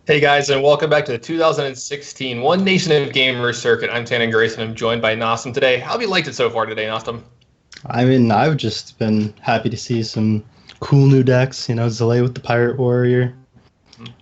Hey guys, and welcome back to the 2016 One Nation of Gamers circuit. I'm Tannen Grayson. I'm joined by Nostum today. How have you liked it so far today, Nostum? I mean, I've just been happy to see some cool new decks. Zalay with the Pirate Warrior,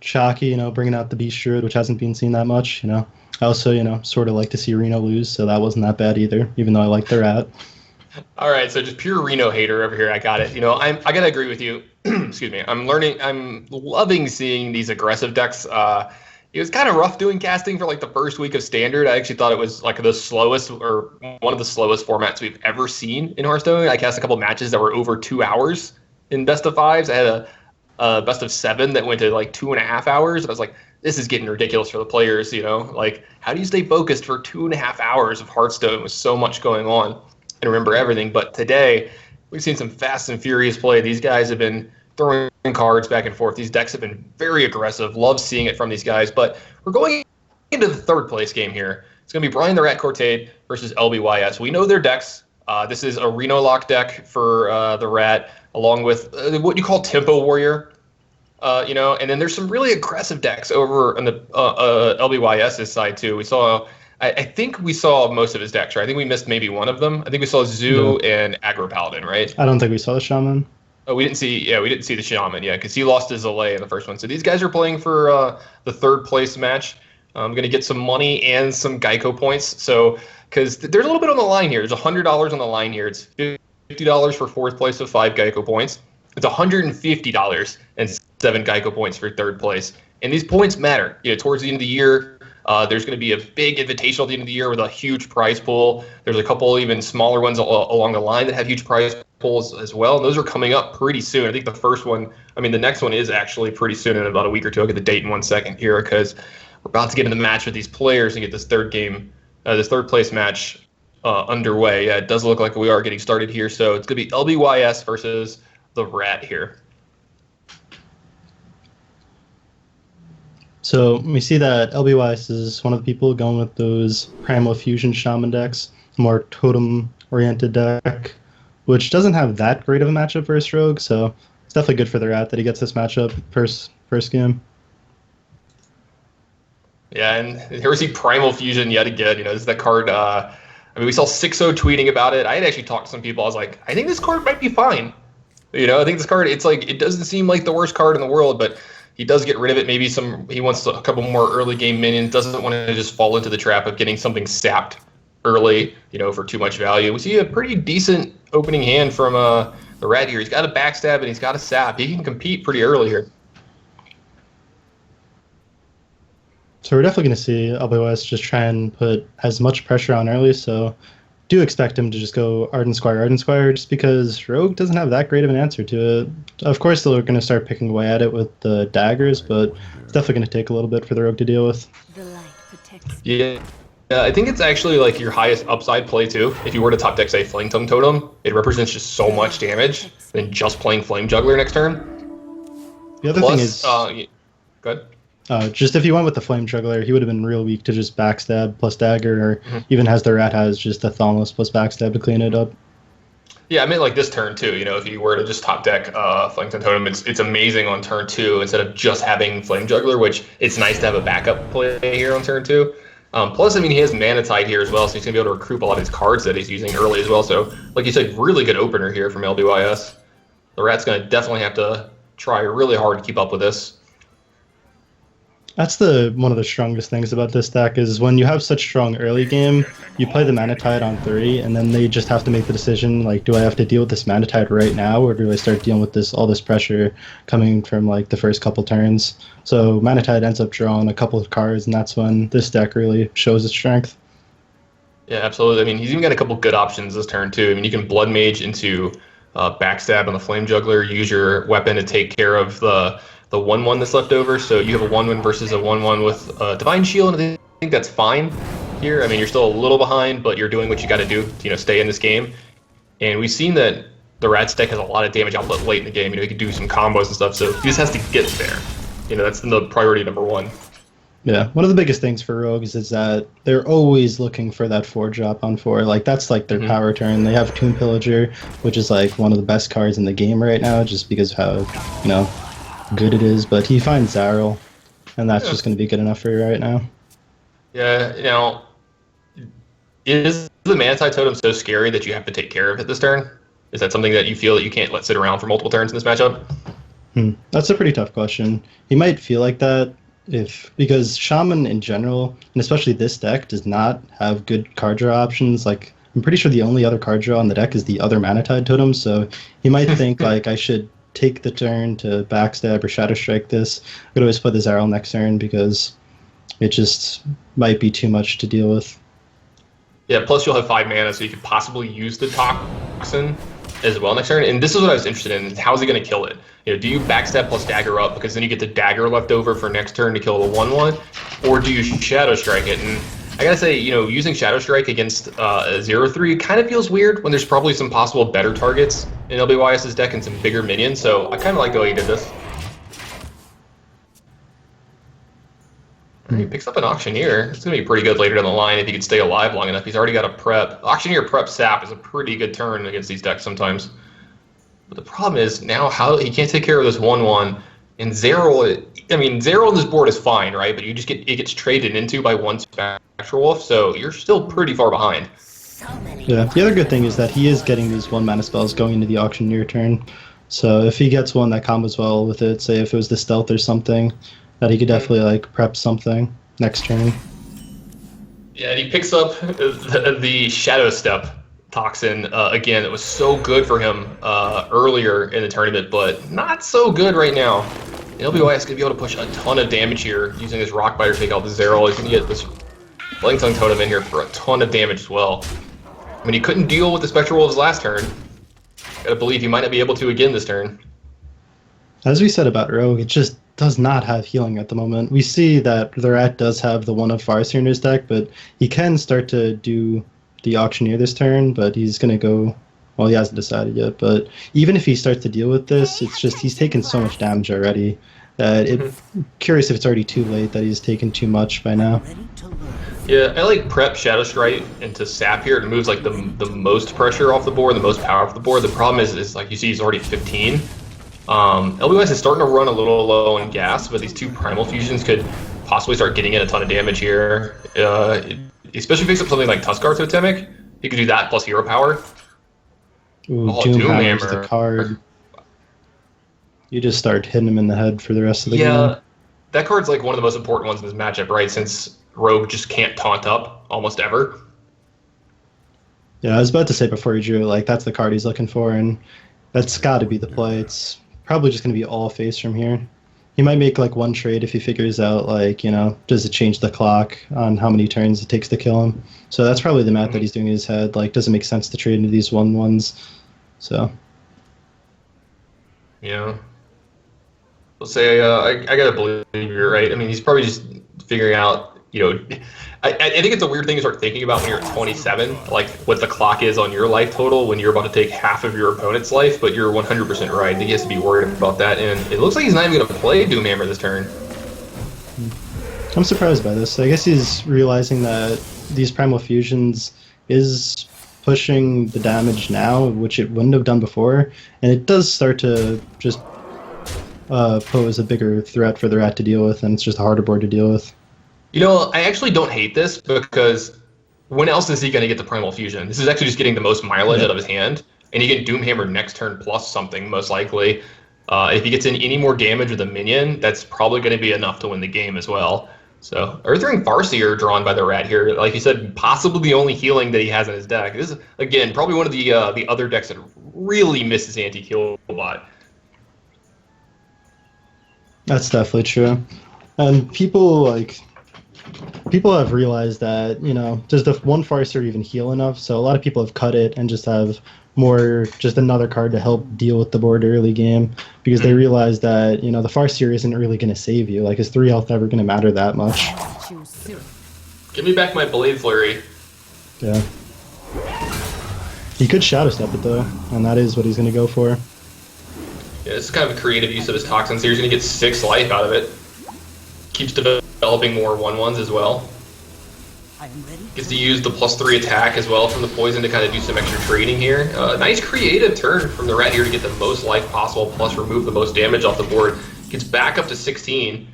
Chalky, bringing out the Beast Druid, which hasn't been seen that much. I also, sort of like to see Reno lose, so that wasn't that bad either, even though I like the Rat. All right, so just pure Reno hater over here. I got it. I gotta agree with you. Excuse me. I'm loving seeing these aggressive decks. It was kind of rough doing casting for like the first week of Standard. I actually thought it was like the slowest or one of the slowest formats we've ever seen in Hearthstone. I cast a couple matches that were over 2 hours in best of fives. I had a best of seven that went to like 2.5 hours. And I was like, this is getting ridiculous for the players. Like how do you stay focused for 2.5 hours of Hearthstone with so much going on and remember everything? But today we've seen some fast and furious play. These guys have been throwing cards back and forth. These decks have been very aggressive. Love seeing it from these guys. But we're going into the third place game here. It's going to be Brian the Rat Cortade versus LBYS. We know their decks. This is a Reno Lock deck for the Rat, along with what you call Tempo Warrior. And then there's some really aggressive decks over on the LBYS's side too. I think we saw most of his decks, right? I think we missed maybe one of them. I think we saw Zoo and Aggro Paladin, right? I don't think we saw the Shaman. Oh, we didn't see the Shaman, because he lost his Zalay in the first one. So these guys are playing for the third place match. I'm going to get some money and some Geico points. So, because there's a little bit on the line here. There's $100 on the line here. It's $50 for fourth place with 5 Geico points. It's $150 and 7 Geico points for third place. And these points matter. Towards the end of the year, there's going to be a big invitational at the end of the year with a huge prize pool. There's a couple even smaller ones along the line that have huge prize pools as well. And those are coming up pretty soon. I think the next one is actually pretty soon in about a week or two. I'll get the date in 1 second here because we're about to get in the match with these players and get this third place match underway. Yeah, it does look like we are getting started here. So it's going to be LBYS versus the Rat here. So we see that LBYS is one of the people going with those Primal Fusion Shaman decks, more totem-oriented deck, which doesn't have that great of a matchup versus Rogue, so it's definitely good for the Rat that he gets this matchup first game. Yeah, and here we see Primal Fusion yet again. This is that card. We saw 6-0 tweeting about it. I had actually talked to some people. I was like, I think this card might be fine. I think this card, it's like, it doesn't seem like the worst card in the world, but he does get rid of it. Maybe he wants a couple more early game minions. Doesn't want to just fall into the trap of getting something sapped early, for too much value. We see a pretty decent opening hand from the Rat here. He's got a backstab and he's got a sap. He can compete pretty early here. So we're definitely going to see LBYS just try and put as much pressure on early, so do expect him to just go Ardent Squire, just because Rogue doesn't have that great of an answer to it. Of course, they're going to start picking away at it with the daggers, but it's definitely going to take a little bit for the Rogue to deal with. The light protects. Yeah. I think it's actually like your highest upside play too. If you were to top deck, say, Flame Tongue Totem, it represents just so much damage than just playing Flame Juggler next turn. The other thing is, go ahead. Just if he went with the Flame Juggler, he would have been real weak to just backstab plus dagger, or even as the Rat has just a Thongless plus backstab to clean it up. Yeah, I mean like this turn too. If you were to just top deck Flame Tongue Totem, it's amazing on turn 2 instead of just having Flame Juggler, which it's nice to have a backup play here on turn 2. Plus, he has Mana Tide here as well, so he's going to be able to recruit a lot of his cards that he's using early as well. So, like you said, really good opener here from LBYS. The Rat's going to definitely have to try really hard to keep up with this. That's one of the strongest things about this deck is when you have such strong early game, you play the Mana Tide on 3, and then they just have to make the decision, like, do I have to deal with this Mana Tide right now, or do I start dealing with all this pressure coming from, like, the first couple turns? So Mana Tide ends up drawing a couple of cards, and that's when this deck really shows its strength. Yeah, absolutely. He's even got a couple good options this turn, too. You can Blood Mage into backstab on the Flame Juggler, use your weapon to take care of the 1/1 that's left over. So you have a 1/1 versus a 1/1 with Divine Shield, and I think that's fine here. You're still a little behind, but you're doing what you got to do to stay in this game. And we've seen that the Rat's deck has a lot of damage output late in the game. He can do some combos and stuff, so he just has to get there. That's the priority number 1. Yeah, one of the biggest things for Rogues is that they're always looking for that 4-drop on 4. Like, that's like their power turn. They have Tomb Pillager, which is like one of the best cards in the game right now, just because of how, good it is. But he finds Zarel, and that's just going to be good enough for you right now. Yeah, is the Manti Totem so scary that you have to take care of it this turn? Is that something that you feel that you can't let sit around for multiple turns in this matchup? That's a pretty tough question. He might feel like that because Shaman in general, and especially this deck, does not have good card draw options. Like, I'm pretty sure the only other card draw on the deck is the other Manatide Totem, so he might think like I should take the turn to backstab or Shadow Strike this. I could always play the Zaryl next turn because it just might be too much to deal with. Yeah, plus you'll have 5 mana, so you could possibly use the Toxin as well next turn. And this is what I was interested in: how is he going to kill it? Do you backstab plus dagger up because then you get the dagger left over for next turn to kill the 1/1, or do you Shadow Strike it? And I gotta say, using Shadow Strike against a 0/3 kind of feels weird when there's probably some possible better targets in LBYS's deck and some bigger minions. So I kind of like the way he did this. He picks up an Auctioneer. It's going to be pretty good later down the line if he can stay alive long enough. He's already got a prep. Auctioneer prep sap is a pretty good turn against these decks sometimes. But the problem is now how he can't take care of this 1/1. And Zaryl, Zaryl on this board is fine, right? But it gets traded into by one Spectral Wolf, so you're still pretty far behind. Yeah, the other good thing is that he is getting these 1-mana spells going into the Auctioneer turn. So if he gets one that combos well with it, say if it was the Stealth or something, that he could definitely prep something next turn. Yeah, and he picks up the Shadow Step Toxin again. It was so good for him earlier in the tournament, but not so good right now. And LBYS is going to be able to push a ton of damage here using his Rockbite to take out the Zaryl. He's going to get this Flaying Tongue Totem in here for a ton of damage as well. He couldn't deal with the Spectral Wolves last turn. Gotta believe he might not be able to again this turn. As we said about Rogue, it just does not have healing at the moment. We see that the Rat does have the one of Farseer in his deck, but he can start to do the Auctioneer this turn, but he's going to go... Well, he hasn't decided yet, but even if he starts to deal with this, it's just he's taken so much damage already that curious if it's already too late that he's taken too much by now. Yeah, I like prep Shadow Strike into Sap here. It moves like the most pressure off the board, the most power off the board. The problem is like you see he's already 15. LBYS is starting to run a little low on gas, but these 2 Primal Fusions could possibly start getting in a ton of damage here. Especially if he picks up something like Tuskar Totemic, he could do that plus hero power. Ooh, Doomhammer's the card. You just start hitting him in the head for the rest of the game. Yeah, that card's like one of the most important ones in this matchup, right? Since Rogue just can't taunt up almost ever. Yeah, I was about to say before he drew, that's the card he's looking for, and that's got to be the play. It's probably just going to be all face from here. He might make one trade if he figures out does it change the clock on how many turns it takes to kill him. So that's probably the math that he's doing in his head. Does it make sense to trade into these 1/1s? So. Yeah. Let's say I gotta believe you're right. He's probably just figuring out. I think it's a weird thing to start thinking about when you're at 27, what the clock is on your life total when you're about to take half of your opponent's life, but you're 100% right. I think he has to be worried about that, and it looks like he's not even going to play Doomhammer this turn. I'm surprised by this. I guess he's realizing that these Primal Fusions is pushing the damage now, which it wouldn't have done before, and it does start to just pose a bigger threat for the Rat to deal with, and it's just a harder board to deal with. I actually don't hate this because when else is he going to get the Primal Fusion? This is actually just getting the most mileage out of his hand, and he can Doomhammer next turn plus something, most likely. If he gets in any more damage with a minion, that's probably going to be enough to win the game as well. So, Earthring Farseer drawn by the Rat here. Like you said, possibly the only healing that he has in his deck. This is, again, probably one of the other decks that really misses anti-kill bot. That's definitely true. And people have realized that, does the one Farseer even heal enough? So a lot of people have cut it and just have just another card to help deal with the board early game, because they realize that, the Farseer isn't really going to save you. Is 3 health ever going to matter that much? Give me back my Blade Flurry. Yeah. He could Shadow Step it, though, and that is what he's going to go for. Yeah, this is kind of a creative use of his Toxins here. He's going to get 6 life out of it. Keeps developing more 1/1s as well. Gets to use the +3 attack as well from the poison to kind of do some extra trading here. Nice creative turn from the Rat here to get the most life possible, plus remove the most damage off the board. Gets back up to 16.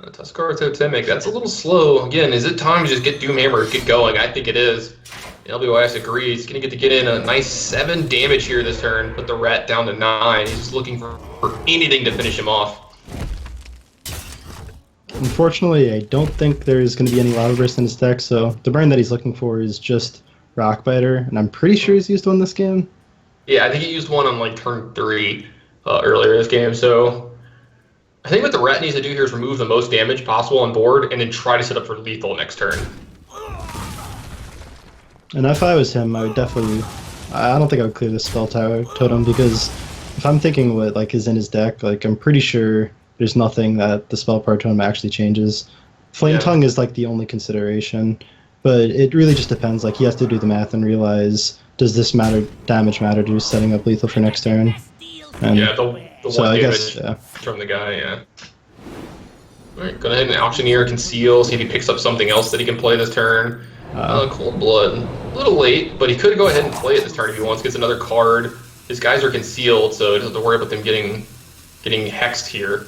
Tuskar Totemic, that's a little slow. Again, is it time to just get Doomhammer, get going? I think it is. LBYS agrees. He's going to get in a nice 7 damage here this turn. Put the rat down to 9. He's just looking for anything to finish him off. Unfortunately, I don't think there's going to be any Lava Burst in his deck, so the burn that he's looking for is just Rockbiter, and I'm pretty sure he's used one this game. Yeah, I think he used one on like turn 3 earlier this game, so I think what the rat needs to do here is remove the most damage possible on board and then try to set up for lethal next turn. And if I was him, I would definitely... I don't think I would clear the Spell Tower Totem, because if I'm thinking what like is in his deck, like I'm pretty sure there's nothing that the Spell Power Totem actually changes. Flame Tongue is like the only consideration, but it really just depends. Like he has to do the math and realize, does this damage matter to setting up lethal for next turn? And yeah, the so one I damage guess, from the guy, yeah. Alright, go ahead and Auctioneer, Conceal, see if he picks up something else that he can play this turn. Cold Blood. A little late, but he could go ahead and play it this turn if he wants. Gets another card. His guys are concealed, so he doesn't have to worry about them getting hexed here.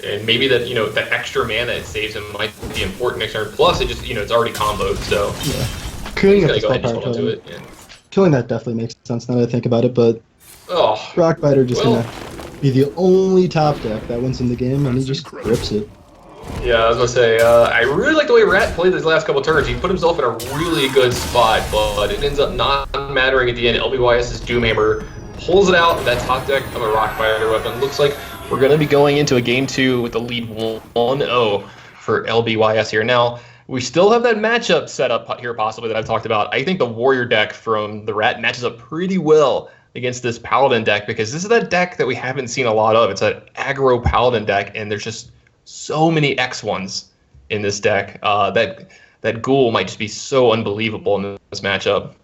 And maybe that, that extra mana it saves him might be important next turn. Plus, it just, it's already comboed, so yeah. Killing he's gonna go ahead and hold on to it. Yeah. Killing that definitely makes sense now that I think about it, but Rockbiter just gonna be the only top deck that wins in the game, and he just grips it. Yeah, I was gonna say, I really like the way Rat played these last couple turns. He put himself in a really good spot, but it ends up not mattering at the end. LBYS's Doomhammer pulls it out. That top deck of a Rockbiter weapon. Looks like we're gonna be going into a game 2 with the lead 1-0 for LBYS here. Now, we still have that matchup set up here possibly that I've talked about. I think the Warrior deck from the Rat matches up pretty well against this Paladin deck, because this is that deck that we haven't seen a lot of. It's an aggro Paladin deck, and there's just so many X1s in this deck. That Ghoul might just be so unbelievable in this matchup.